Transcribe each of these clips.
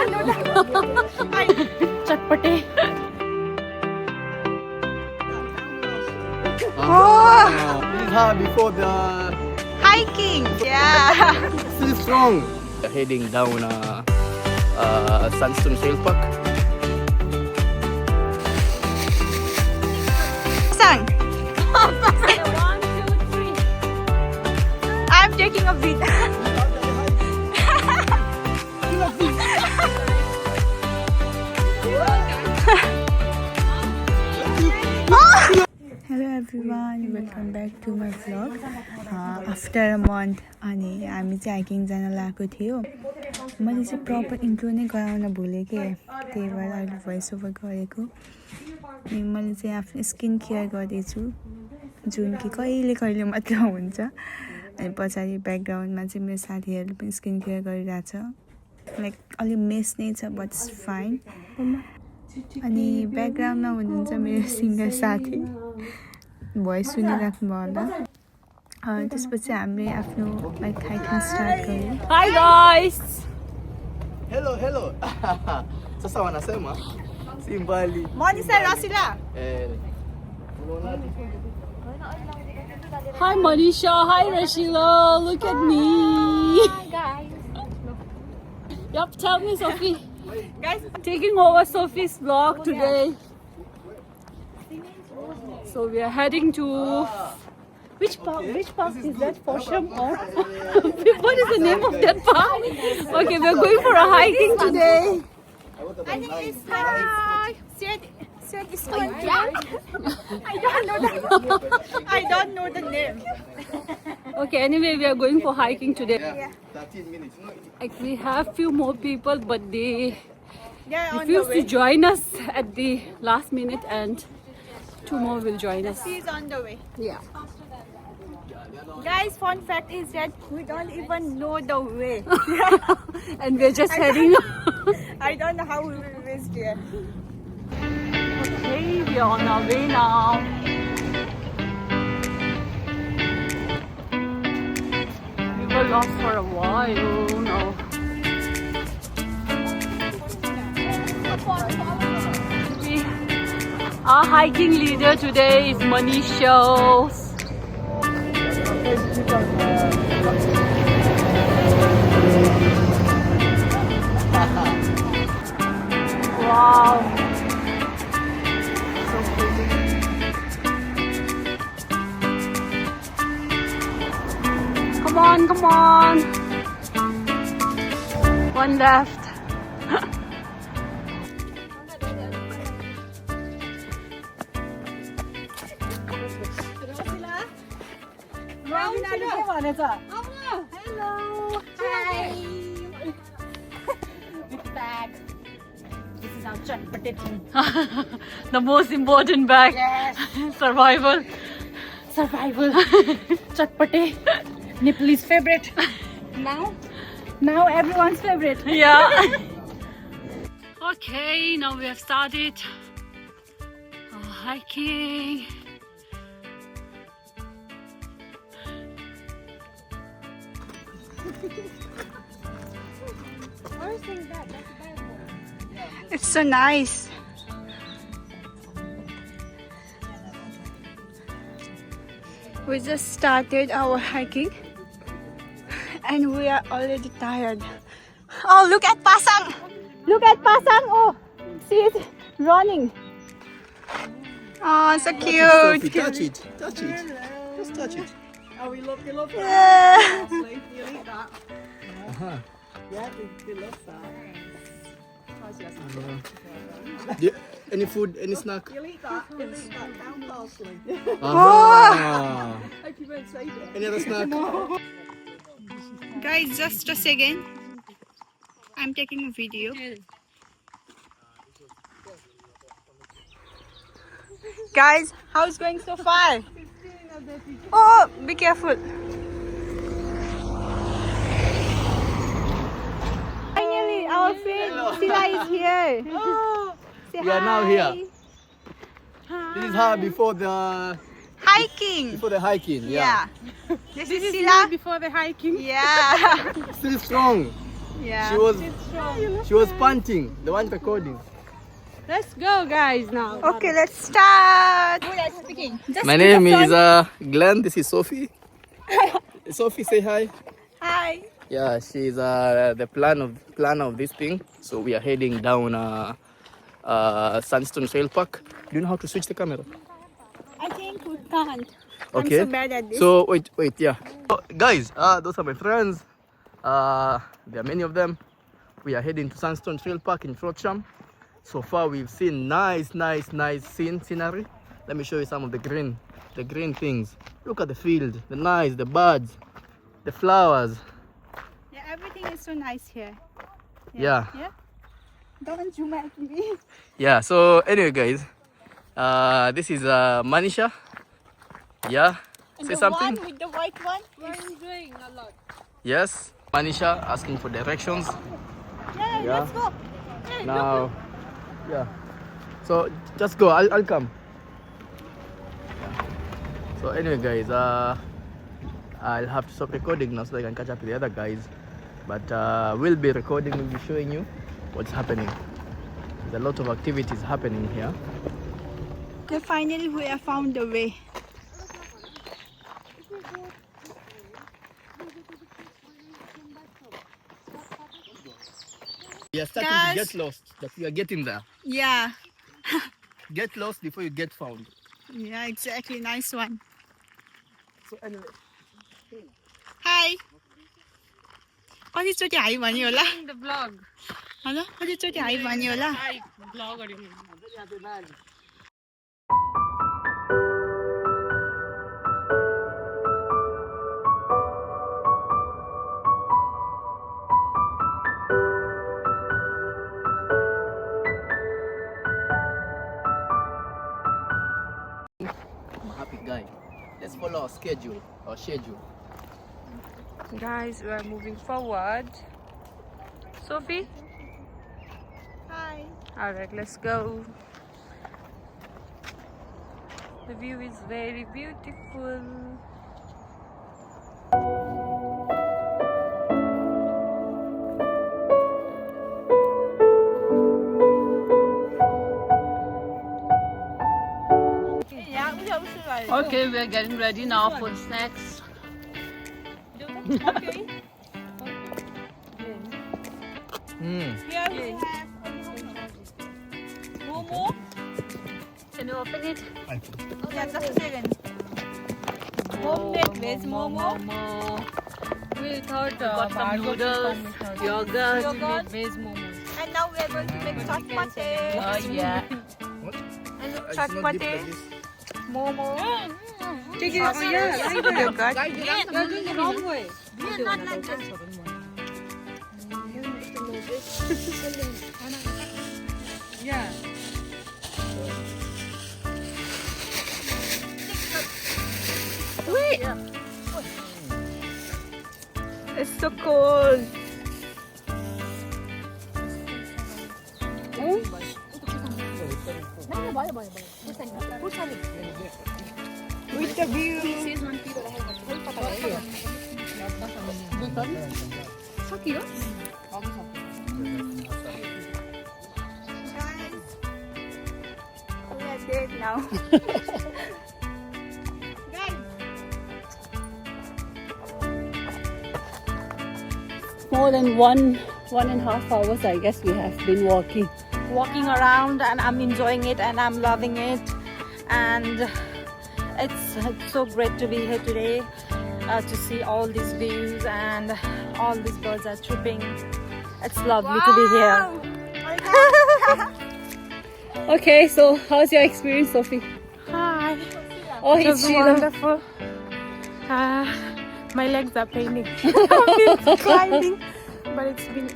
don't know that. Chatpate. This is how before the Hiking. Yeah. still strong. Heading down Sandstone Sail Park. Sang. 1, 2, 3. I'm taking a video. Hello everyone, welcome back to my vlog. After a month अनि हामी चाहिँ hiking जान लागेको थियो. मैले चाहिँ proper intro नै गराउन भुलेँ के, त्यही भएर अहिले भोइस ओभर गरेको. अनि मैले चाहिँ आफ्नो स्किन केयर गर्दैछु, जुन कि कहिले कहिले मात्र हुन्छ. अनि पछाडि ब्याकग्राउन्डमा चाहिँ मेरो साथीहरूले पनि स्किन केयर गरिरहेछ. लाइक अलिक मेस नै छ बट इट्स फाइन. अनि ब्याकग्राउन्डमा हुनुहुन्छ मेरो सिङ्गर साथी, भोइस सुनिराख्नु भयो होला. त्यसपछि हामीले आफ्नो लाइक हाइकिङ स्टार्ट गर्यौँ. Hi guys! Hello, hello. Sasa wanasema si mbali. Monisa Rasila. Hi Manisha, hi Rashila, look at me! Hi guys. Yup, tell me Sophie. Guys, Taking over Sophie's vlog today. So we are heading to... Which park is that? Forsham or what is the name of that park? Okay, we are going for a hiking today. I think it's Sandstone. I don't know that. I don't know the name. Okay, anyway, we are going for hiking today. Yeah. 13 minutes. Like we have few more people, but they Yeah, on the refused to way. join us at the last minute, and 2 more will join us. She's on the way. Yeah. Guys, fun fact is that we don't even know the way. And we're just heading. I don't know how we will reach there. Okay, we are on our way now. We were lost for a while now. Our hiking leader today is Manisha. Wow. So pretty. Come on, come on. One left. Hello. Hi. It's bag. This is our chatpate tea. The most important bag. Yes. Survival. Survival. Chatpate. Nepalese favorite. Now everyone's favorite. Yeah. Okay, now we have started our hiking. It's so nice. We just started our hiking and we are already tired. Oh, look at Pasang! Look at Pasang! Oh, she's running. Oh, so cute. Touch it. Touch it. Just touch it. Oh, we love that. Yeah. Honestly, you eat that. Uh-huh. Yeah, they love that. Any food, any snack? You'll eat that. You'll eat that down parsley. Ah. Hope you won't say that. Any other snack? Guys, just a second. I'm taking a video. Guys, how's going so far? Oh, be careful. Finally, our friend Sila is here. Say We are now hi. here. This is how before the Hiking. hiking. Yeah. Yeah. This is Sila. Before the hiking. Yeah. Still strong. Yeah. She was panting. The one recording. Let's go, guys, now. Okay, let's start. Who is speaking? My name is Glenn. This is Sophie. Sophie, say hi. Hi. Yeah, she's the planner of this thing. So we are heading down Sandstone Trail Park. Do you know how to switch the camera? I think we can't. Okay. I'm so bad at this. So wait, yeah. So, guys, those are my friends. There are many of them. We are heading to Sandstone Trail Park in Frodsham. So far, we've seen nice scenery. Let me show you some of the green things. Look at the field, the birds, the flowers. Yeah, everything is so nice here. Yeah. Yeah. Don't zoom at me. Yeah. So anyway, guys, this is Manisha. Yeah. And Say the something. one with the white one. We're enjoying a lot. Yes. Manisha asking for directions. Yeah, let's go. Hey, Now. Yeah. So just go. I'll come. So anyway, guys, I'll have to stop recording now so I can catch up with the other guys. But we'll be recording. We'll be showing you what's happening. There's a lot of activities happening here. So finally we have found the way. We are starting Guys. to get lost, but we are getting there. Yeah. Get lost before you get found. Yeah, exactly. Nice one. So anyway. Hi. कतिचोटि high भन्यो होला The vlog. हैन कतिचोटि high भन्यो होला Hi, vlog. I'm a happy guy. Let's follow our schedule. Guys, we are moving forward. Sophie? Hi. Alright, let's go. The view is very beautiful. Okay, we are getting ready now for snacks. Okay. Here we have momo. Can you open it? Yeah, just a second. Homemade veg momo. We thought got some noodles, yogurt, veg momos. And now we are going to make chutpate. Oh yeah. And chutpate. Momo. Take it. Oh yeah. Yogurt. You're doing the wrong way. We are not like this. Yeah. Wait. It's so cold. With the view. Guys, we are dead now. Guys. More than one and a half hours, I guess, we have been walking around, and I'm enjoying it and I'm loving it, and it's so great to be here today, to see all these views and all these birds are chirping. It's lovely to be here. Okay, so how's your experience, Sophie? Hi, Oh, it it's was Sheila. wonderful. My legs are paining. I've been climbing, but it's been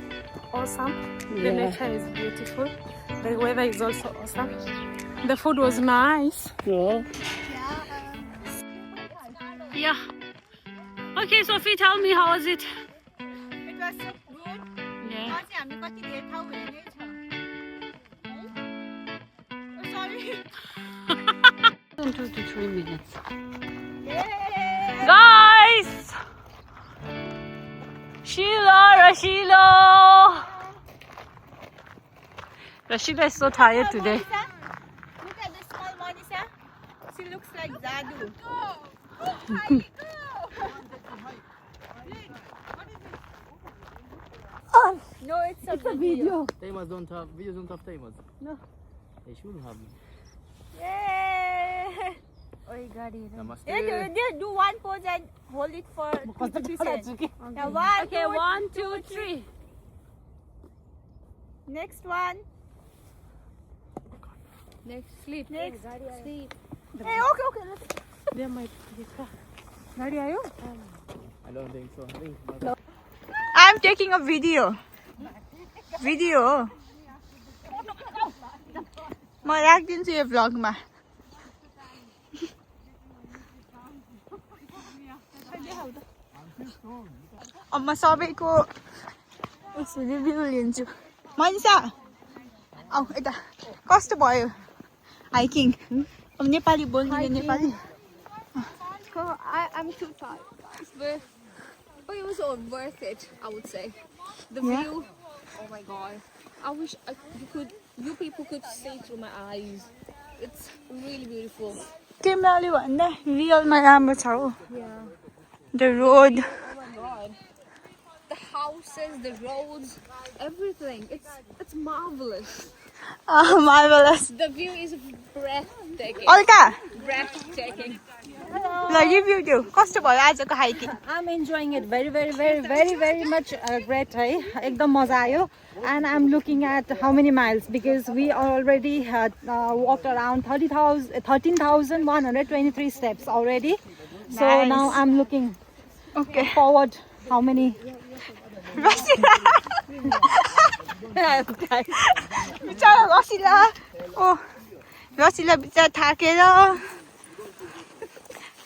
awesome. The Yeah. nature is beautiful. The weather is also awesome. The food was nice. Oh. Yeah. Okay, Sophie, tell me, how was it? It was so good. Yeah. आज हामी कति धेरै ठाउँ हेर्ने छ है सरी 2 to 3 minutes. Yay! Guys! Sheila, Rashila! Rashida is so tired today. Look at the small Monisa. She looks like Zadu. No, it's a video. Timers don't have videos. Don't have timers. No. They shouldn't have. Yay! Oh, you got it. Namaste. Yeah, do one pose and hold it for 2 seconds. Yeah, Okay, 1, 2, 3. Next one. Next, sleep. Next. Sleep. Hey, okay. Let's... There might be car. Daddy, are you? I don't think so. I think I'm taking a video. Video. म राख्दिन्छु यो भ्लगमा अब म सबैको review लिन्छु मनिषा आऊ यता कस्तो भयो hiking अब नेपाली बोल्ने Nepali I'm too tired, guys, but it was all worth it, I would say. The view, oh my god. I wish you people could see through my eyes. It's really beautiful. क्यामेराले भन्दा रियलमा राम्रो छ हो Yeah. The road. Oh my god. The houses, the roads, everything. It's marvelous. Marvelous. The view is breathtaking. Olga, Breathtaking. ल review दिउ कस्तो भयो आजको hiking I'm enjoying it very much great है एकदम मजा आयो and I'm looking at how many miles because we already had walked around 13,123 steps already. So Nice. now I'm looking Okay. forward how many. रसिला बिचरा रसिला ओ रसिला बिचरा थाकेर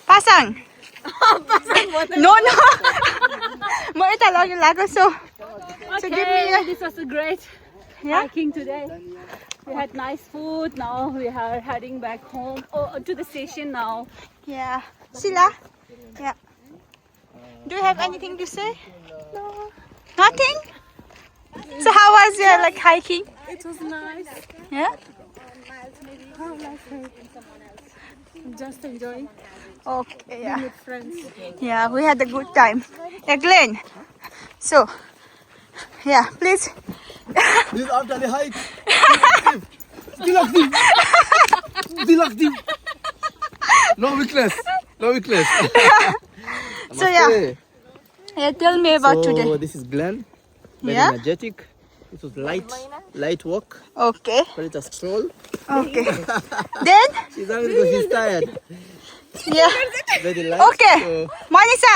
Pasang no no म यता लगेर लाग्यो सो Okay, this was a great Yeah? hiking today. We had nice food. Now we are heading back home to the station now. Yeah. Sila? Yeah. Do you have anything to say? No. Nothing? So how was your like hiking? It was nice. Yeah? Just enjoying Okay, yeah. with friends. Yeah, we had a good time. Yeah, Glenn. So, yeah, please. this is after the hike. Still active. Still active. No weakness. No weakness. So, yeah. Yeah, tell me about So today. this is Glenn. Very Yeah? energetic. It was light walk, Okay. but it's a stroll. Okay. Then, She's angry because she's tired. yeah. Very light. Okay. So, Manisa.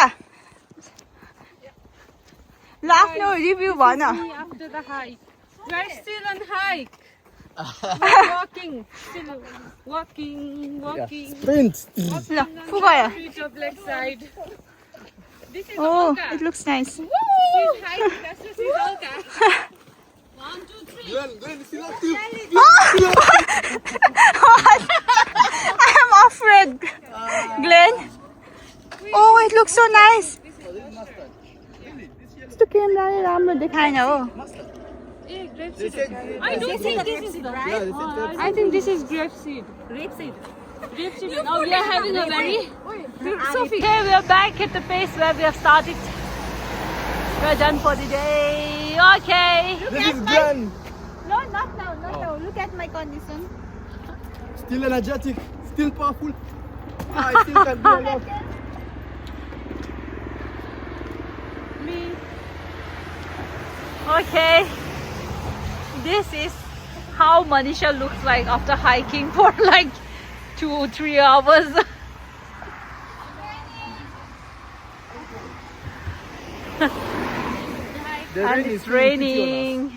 ल आफ्नो review भन After the hike, we're still on hike. Walking, still walking. sprint. ल फु गयो Reach of lakeside. This is Oh, Olga. it looks nice. She's hike. That's what she's Olga. 1, 2, 3. Glenn, still active. I am afraid. Glenn. Oh, it looks so nice. यस्तो क्यामेराले राम्रो देखाएन हो I don't think this is the right. I think this is grapeseed. Grapeseed. Now we are having a very. Sophie. Okay, we are back at the place where we have started. We're done for the day. Okay. This is Glenn. No, not now, not now. Look at my condition. Still energetic. Still powerful. I still can do a lot. Okay. This is how Manisha looks like after hiking for like 2-3 hours. The And rain it's is really pity on us. raining.